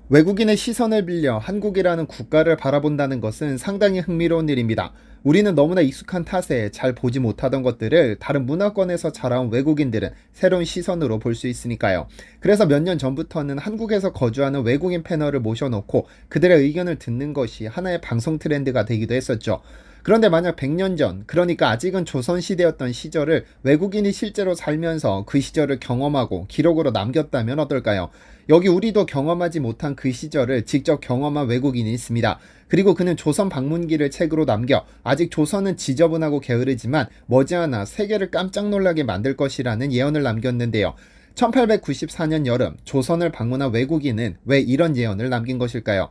외국인의 시선을 빌려 한국이라는 국가를 바라본다는 것은 상당히 흥미로운 일입니다. 우리는 너무나 익숙한 탓에 잘 보지 못하던 것들을 다른 문화권에서 자라온 외국인들은 새로운 시선으로 볼 수 있으니까요. 그래서 몇 년 전부터는 한국에서 거주하는 외국인 패널을 모셔놓고 그들의 의견을 듣는 것이 하나의 방송 트렌드가 되기도 했었죠. 그런데 만약 100년 전, 그러니까 아직은 조선시대였던 시절을 외국인이 실제로 살면서 그 시절을 경험하고 기록으로 남겼다면 어떨까요? 여기 우리도 경험하지 못한 그 시절을 직접 경험한 외국인이 있습니다. 그리고 그는 조선 방문기를 책으로 남겨 아직 조선은 지저분하고 게으르지만 머지않아 세계를 깜짝 놀라게 만들 것이라는 예언을 남겼는데요. 1894년 여름 조선을 방문한 외국인은 왜 이런 예언을 남긴 것일까요?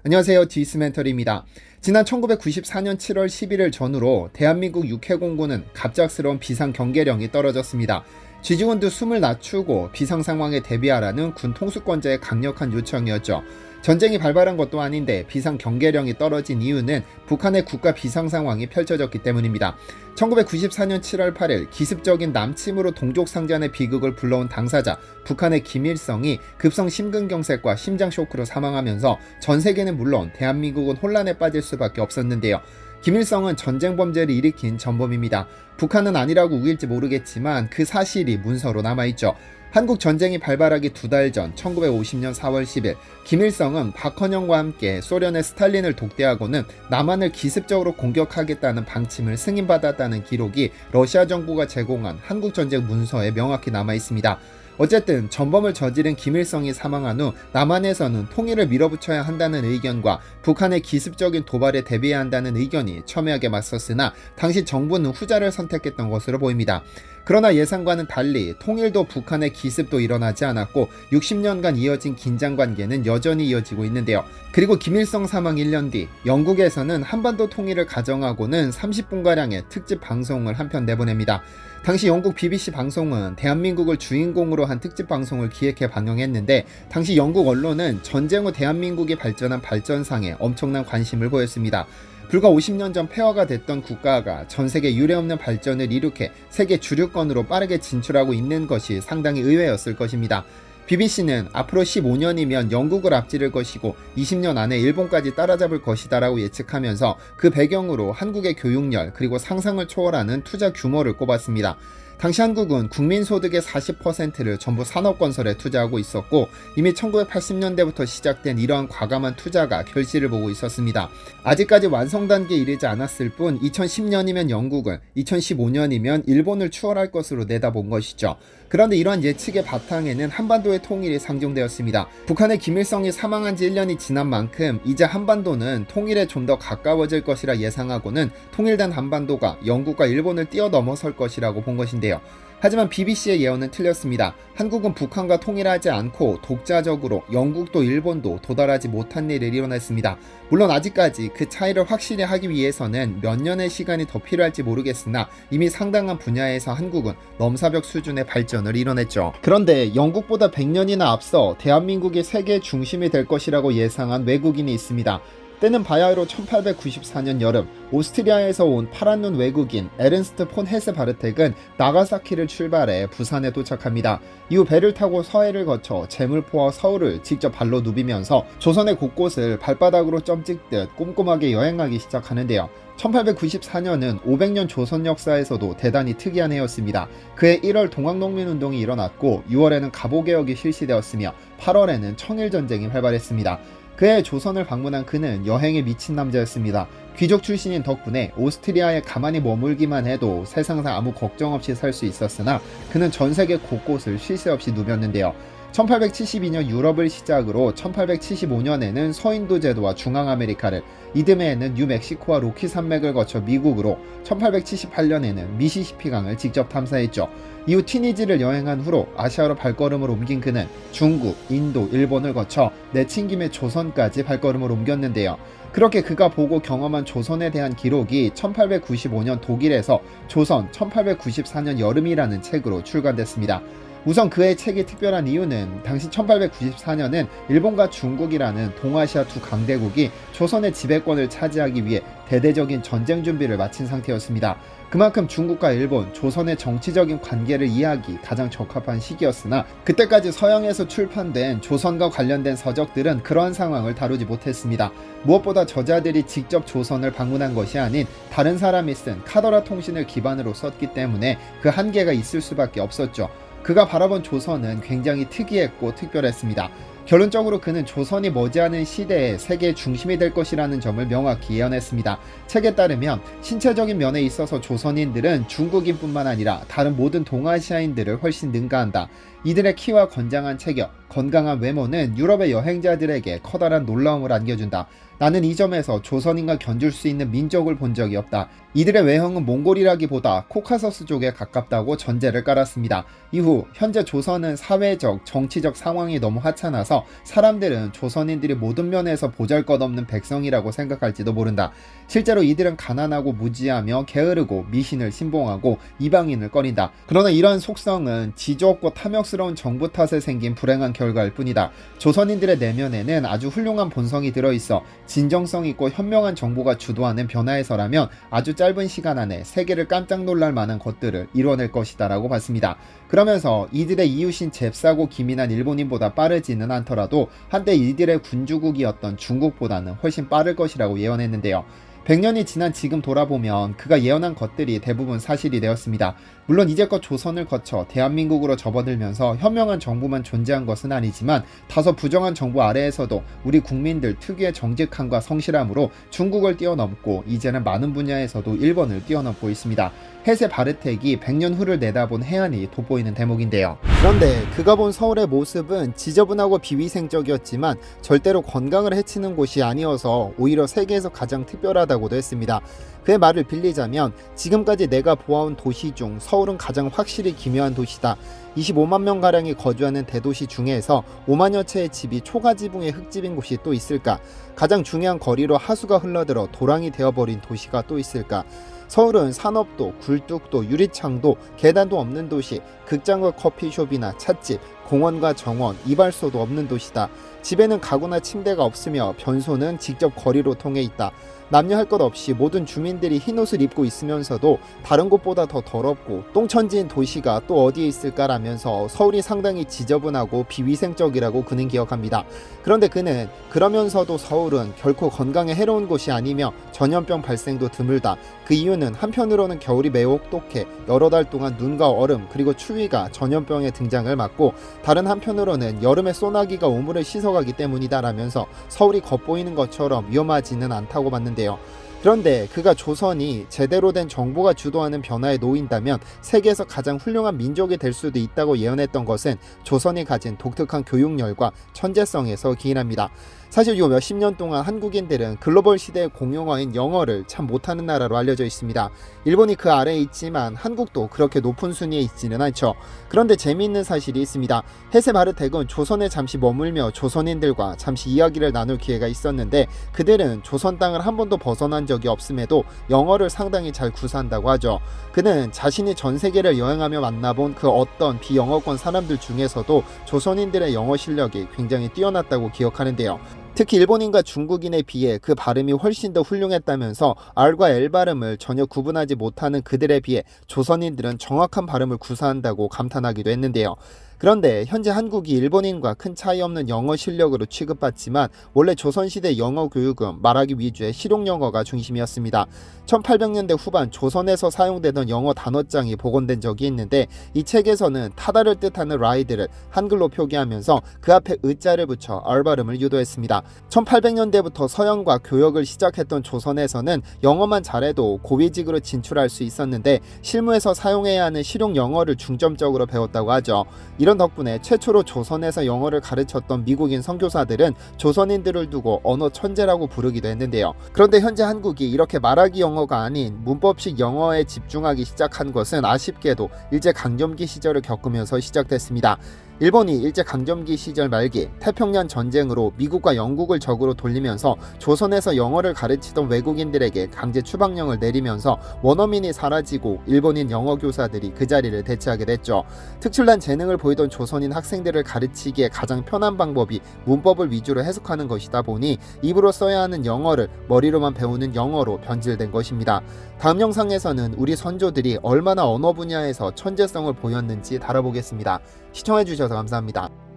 안녕하세요. 디스멘터리입니다. 지난 1994년 7월 11일 전후로 대한민국 육해공군은 갑작스러운 비상 경계령이 떨어졌습니다. 지지군도 숨을 낮추고 비상 상황에 대비하라는 군 통수권자의 강력한 요청이었죠. 전쟁이 발발한 것도 아닌데 비상 경계령이 떨어진 이유는 북한의 국가 비상 상황이 펼쳐졌기 때문입니다. 1994년 7월 8일 기습적인 남침으로 동족상잔의 비극을 불러온 당사자 북한의 김일성이 급성 심근경색과 심장쇼크로 사망하면서 전 세계는 물론 대한민국은 혼란에 빠질 수밖에 없었는데요. 김일성은 전쟁 범죄를 일으킨 전범입니다. 북한은 아니라고 우길지 모르겠지만 그 사실이 문서로 남아있죠. 한국 전쟁이 발발하기 2달 전 1950년 4월 10일 김일성은 박헌영과 함께 소련의 스탈린을 독대하고는 남한을 기습적으로 공격하겠다는 방침을 승인받았다는 기록이 러시아 정부가 제공한 한국전쟁 문서에 명확히 남아 있습니다. 어쨌든 전범을 저지른 김일성이 사망한 후 남한에서는 통일을 밀어붙여야 한다는 의견과 북한의 기습적인 도발에 대비해야 한다는 의견이 첨예하게 맞섰으나 당시 정부는 후자를 선택했던 것으로 보입니다. 그러나 예상과는 달리 통일도 북한의 기습도 일어나지 않았고 60년간 이어진 긴장관계는 여전히 이어지고 있는데요. 그리고 김일성 사망 1년 뒤 영국에서는 한반도 통일을 가정하고는 30분가량의 특집 방송을 한편 내보냅니다. 당시 영국 BBC 방송은 대한민국을 주인공으로 한 특집 방송을 기획해 방영했는데 당시 영국 언론은 전쟁 후 대한민국이 발전한 발전상에 엄청난 관심을 보였습니다. 불과 50년 전 폐허가 됐던 국가가 전 세계 유례없는 발전을 일으켜 세계 주류권으로 빠르게 진출하고 있는 것이 상당히 의외였을 것입니다. BBC는 앞으로 15년이면 영국을 앞지를 것이고 20년 안에 일본까지 따라잡을 것이다라고 예측하면서 그 배경으로 한국의 교육열 그리고 상상을 초월하는 투자 규모를 꼽았습니다. 당시 한국은 국민소득의 40%를 전부 산업건설에 투자하고 있었고 이미 1980년대부터 시작된 이러한 과감한 투자가 결실을 보고 있었습니다. 아직까지 완성 단계에 이르지 않았을 뿐 2010년이면 영국을, 2015년이면 일본을 추월할 것으로 내다본 것이죠. 그런데 이러한 예측의 바탕에는 한반도의 통일이 상정되었습니다. 북한의 김일성이 사망한 지 1년이 지난 만큼 이제 한반도는 통일에 좀 더 가까워질 것이라 예상하고는 통일된 한반도가 영국과 일본을 뛰어넘어설 것이라고 본 것인데요. 하지만 BBC의 예언은 틀렸습니다. 한국은 북한과 통일하지 않고 독자적으로 영국도 일본도 도달하지 못한 일을 이뤄냈습니다. 물론 아직까지 그 차이를 확실히 하기 위해서는 몇 년의 시간이 더 필요할지 모르겠으나 이미 상당한 분야에서 한국은 넘사벽 수준의 발전을 이뤄냈죠. 그런데 영국보다 100년이나 앞서 대한민국이 세계의 중심이 될 것이라고 예상한 외국인이 있습니다. 때는 바야흐로 1894년 여름 오스트리아에서 온 파란 눈 외국인 에른스트 폰 헤스바르텍은 나가사키를 출발해 부산에 도착합니다. 이후 배를 타고 서해를 거쳐 제물포와 서울을 직접 발로 누비면서 조선의 곳곳을 발바닥으로 점 찍듯 꼼꼼하게 여행하기 시작하는데요. 1894년은 500년 조선 역사에서도 대단히 특이한 해였습니다. 그해 1월 동학농민운동이 일어났고 6월에는 갑오개혁이 실시되었으며 8월에는 청일전쟁이 활발했습니다. 그해 조선을 방문한 그는 여행에 미친 남자였습니다. 귀족 출신인 덕분에 오스트리아에 가만히 머물기만 해도 세상상 아무 걱정 없이 살 수 있었으나 그는 전 세계 곳곳을 쉴 새 없이 누볐는데요. 1872년 유럽을 시작으로 1875년에는 서인도 제도와 중앙아메리카를, 이듬해에는 뉴멕시코와 로키 산맥을 거쳐 미국으로, 1878년에는 미시시피강을 직접 탐사했죠. 이후 티니지를 여행한 후로 아시아로 발걸음을 옮긴 그는 중국, 인도, 일본을 거쳐 내친김의 조선까지 발걸음을 옮겼는데요. 그렇게 그가 보고 경험한 조선에 대한 기록이 1895년 독일에서 조선 1894년 여름이라는 책으로 출간됐습니다. 우선 그의 책이 특별한 이유는 당시 1894년은 일본과 중국이라는 동아시아 두 강대국이 조선의 지배권을 차지하기 위해 대대적인 전쟁 준비를 마친 상태였습니다. 그만큼 중국과 일본, 조선의 정치적인 관계를 이해하기 가장 적합한 시기였으나 그때까지 서양에서 출판된 조선과 관련된 서적들은 그러한 상황을 다루지 못했습니다. 무엇보다 저자들이 직접 조선을 방문한 것이 아닌 다른 사람이 쓴 카더라 통신을 기반으로 썼기 때문에 그 한계가 있을 수밖에 없었죠. 그가 바라본 조선은 굉장히 특이했고 특별했습니다. 결론적으로 그는 조선이 머지않은 시대에 세계의 중심이 될 것이라는 점을 명확히 예언했습니다. 책에 따르면 신체적인 면에 있어서 조선인들은 중국인뿐만 아니라 다른 모든 동아시아인들을 훨씬 능가한다. 이들의 키와 건장한 체격, 건강한 외모는 유럽의 여행자들에게 커다란 놀라움을 안겨준다. 나는 이 점에서 조선인과 견줄 수 있는 민족을 본 적이 없다. 이들의 외형은 몽골이라기보다 코카서스족에 가깝다고 전제를 깔았습니다. 이후 현재 조선은 사회적, 정치적 상황이 너무 하찮아서 사람들은 조선인들이 모든 면에서 보잘것없는 백성이라고 생각할지도 모른다. 실제로 이들은 가난하고 무지하며 게으르고 미신을 신봉하고 이방인을 꺼린다. 그러나 이러한 속성은 지조없고 탐욕스러운 정부 탓에 생긴 불행한 결과일 뿐이다. 조선인들의 내면에는 아주 훌륭한 본성이 들어있어 진정성 있고 현명한 정부가 주도하는 변화에서라면 아주 짧은 시간 안에 세계를 깜짝 놀랄 만한 것들을 이뤄낼 것이다 라고 봤습니다. 그러면서 이들의 이웃인 잽싸고 기민한 일본인보다 빠르지는 않더라도 한때 이들의 군주국이었던 중국보다는 훨씬 빠를 것이라고 예언했는데요. 100년이 지난 지금 돌아보면 그가 예언한 것들이 대부분 사실이 되었습니다. 물론 이제껏 조선을 거쳐 대한민국으로 접어들면서 현명한 정부만 존재한 것은 아니지만 다소 부정한 정부 아래에서도 우리 국민들 특유의 정직함과 성실함으로 중국을 뛰어넘고 이제는 많은 분야에서도 일본을 뛰어넘고 있습니다. 해세 바르텍이 100년 후를 내다본 해안이 돋보이는 대목인데요. 그런데 그가 본 서울의 모습은 지저분하고 비위생적이었지만 절대로 건강을 해치는 곳이 아니어서 오히려 세계에서 가장 특별하다고도 했습니다. 그의 말을 빌리자면 지금까지 내가 보아온 도시 중 서울은 가장 확실히 기묘한 도시다. 25만 명가량이 거주하는 대도시 중에서 5만여 채의 집이 초가지붕의 흙집인 곳이 또 있을까? 가장 중요한 거리로 하수가 흘러들어 도랑이 되어버린 도시가 또 있을까? 서울은 산업도, 굴뚝도, 유리창도, 계단도 없는 도시, 극장과 커피숍이나 찻집, 공원과 정원, 이발소도 없는 도시다. 집에는 가구나 침대가 없으며 변소는 직접 거리로 통해 있다. 남녀 할 것 없이 모든 주민들이 흰옷을 입고 있으면서도 다른 곳보다 더 더럽고 똥천지인 도시가 또 어디에 있을까라면서 서울이 상당히 지저분하고 비위생적이라고 그는 기억합니다. 그런데 그는 그러면서도 서울은 결코 건강에 해로운 곳이 아니며 전염병 발생도 드물다. 그 이유는 한편으로는 겨울이 매우 혹독해 여러 달 동안 눈과 얼음 그리고 추위가 전염병의 등장을 막고 다른 한편으로는 여름에 소나기가 우물을 씻어가기 때문이다라면서 서울이 겉보이는 것처럼 위험하지는 않다고 봤는데요. 그런데 그가 조선이 제대로 된 정부가 주도하는 변화에 놓인다면 세계에서 가장 훌륭한 민족이 될 수도 있다고 예언했던 것은 조선이 가진 독특한 교육열과 천재성에서 기인합니다. 사실 요 몇십 년 동안 한국인들은 글로벌 시대의 공용어인 영어를 참 못하는 나라로 알려져 있습니다. 일본이 그 아래에 있지만 한국도 그렇게 높은 순위에 있지는 않죠. 그런데 재미있는 사실이 있습니다. 해세 바르텍은 조선에 잠시 머물며 조선인들과 잠시 이야기를 나눌 기회가 있었는데 그들은 조선 땅을 한 번도 벗어난 적이 없음에도 영어를 상당히 잘 구사한다고 하죠. 그는 자신이 전 세계를 여행하며 만나본 그 어떤 비영어권 사람들 중에서도 조선인들의 영어 실력이 굉장히 뛰어났다고 기억하는데요. 특히 일본인과 중국인에 비해 그 발음이 훨씬 더 훌륭했다면서 R과 L 발음을 전혀 구분하지 못하는 그들에 비해 조선인들은 정확한 발음을 구사한다고 감탄하기도 했는데요. 그런데 현재 한국이 일본인과 큰 차이 없는 영어 실력으로 취급받지만 원래 조선시대 영어 교육은 말하기 위주의 실용영어가 중심이었습니다. 1800년대 후반 조선에서 사용되던 영어 단어장이 복원된 적이 있는데 이 책에서는 타다를 뜻하는 라이드를 한글로 표기하면서 그 앞에 의자를 붙여 R 발음을 유도했습니다. 1800년대부터 서양과 교역을 시작했던 조선에서는 영어만 잘해도 고위직으로 진출할 수 있었는데 실무에서 사용해야 하는 실용 영어를 중점적으로 배웠다고 하죠. 이런 덕분에 최초로 조선에서 영어를 가르쳤던 미국인 선교사들은 조선인들을 두고 언어 천재라고 부르기도 했는데요. 그런데 현재 한국이 이렇게 말하기 영어가 아닌 문법식 영어에 집중하기 시작한 것은 아쉽게도 일제강점기 시절을 겪으면서 시작됐습니다. 일본이 일제강점기 시절 말기 태평양 전쟁으로 미국과 영국을 적으로 돌리면서 조선에서 영어를 가르치던 외국인들에게 강제 추방령을 내리면서 원어민이 사라지고 일본인 영어 교사들이 그 자리를 대체하게 됐죠. 특출난 재능을 보이던 조선인 학생들을 가르치기에 가장 편한 방법이 문법을 위주로 해석하는 것이다 보니 입으로 써야 하는 영어를 머리로만 배우는 영어로 변질된 것입니다. 다음 영상에서는 우리 선조들이 얼마나 언어 분야에서 천재성을 보였는지 다뤄보겠습니다. 시청해주셔서 감사합니다.